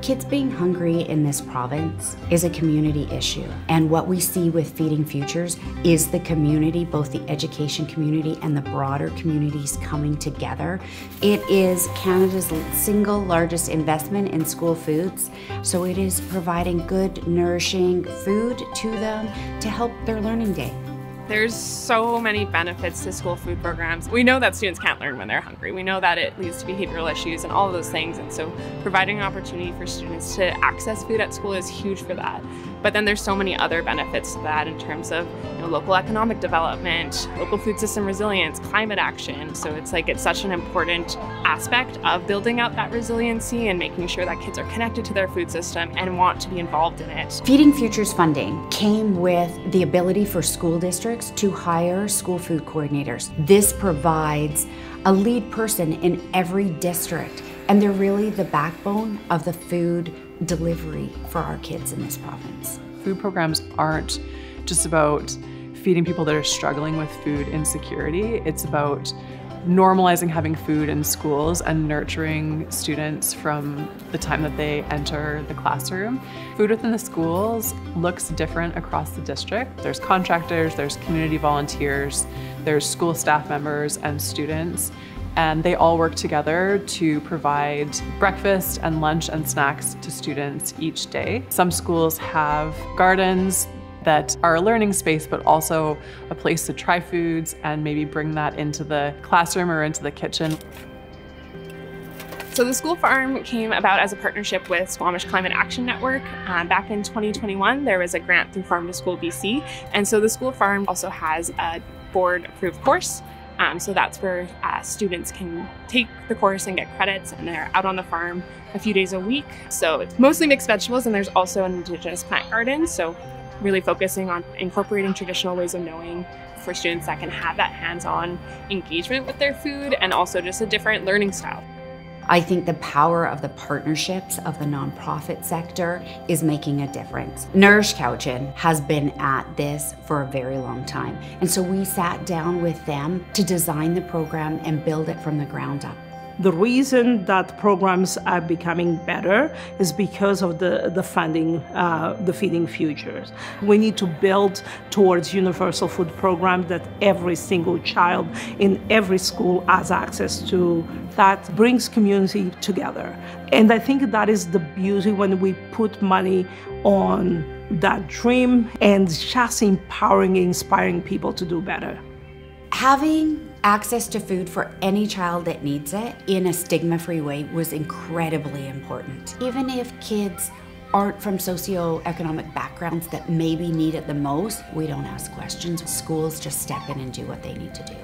Kids being hungry in this province is a community issue. And what we see with Feeding Futures is the community, both the education community and the broader communities coming together. It is Canada's single largest investment in school foods. So it is providing good, nourishing food to them to help their learning day. There's so many benefits to school food programs. We know that students can't learn when they're hungry. We know that it leads to behavioral issues and all of those things. And so providing an opportunity for students to access food at school is huge for that. But then there's so many other benefits to that in terms of local economic development, local food system resilience, climate action. So it's such an important aspect of building out that resiliency and making sure that kids are connected to their food system and want to be involved in it. Feeding Futures funding came with the ability for school districts to hire school food coordinators. This provides a lead person in every district, and they're really the backbone of the food delivery for our kids in this province. Food programs aren't just about feeding people that are struggling with food insecurity. It's about normalizing having food in schools and nurturing students from the time that they enter the classroom. Food within the schools looks different across the district. There's contractors, there's community volunteers, there's school staff members and students, and they all work together to provide breakfast and lunch and snacks to students each day. Some schools have gardens that are a learning space, but also a place to try foods and maybe bring that into the classroom or into the kitchen. So the school farm came about as a partnership with Squamish Climate Action Network. Back in 2021, there was a grant through Farm to School BC. And so the school farm also has a board-approved course. So that's where students can take the course and get credits, and they're out on the farm a few days a week. So it's mostly mixed vegetables, and there's also an Indigenous plant garden. So really focusing on incorporating traditional ways of knowing for students that can have that hands-on engagement with their food and also just a different learning style. I think the power of the partnerships of the nonprofit sector is making a difference. Nourish Cowichan has been at this for a very long time. And so we sat down with them to design the program and build it from the ground up. The reason that programs are becoming better is because of the funding, the Feeding Futures. We need to build towards universal food program that every single child in every school has access to. That brings community together. And I think that is the beauty when we put money on that dream and just empowering, inspiring people to do better. Having access to food for any child that needs it in a stigma-free way was incredibly important. Even if kids aren't from socioeconomic backgrounds that maybe need it the most, we don't ask questions. Schools just step in and do what they need to do.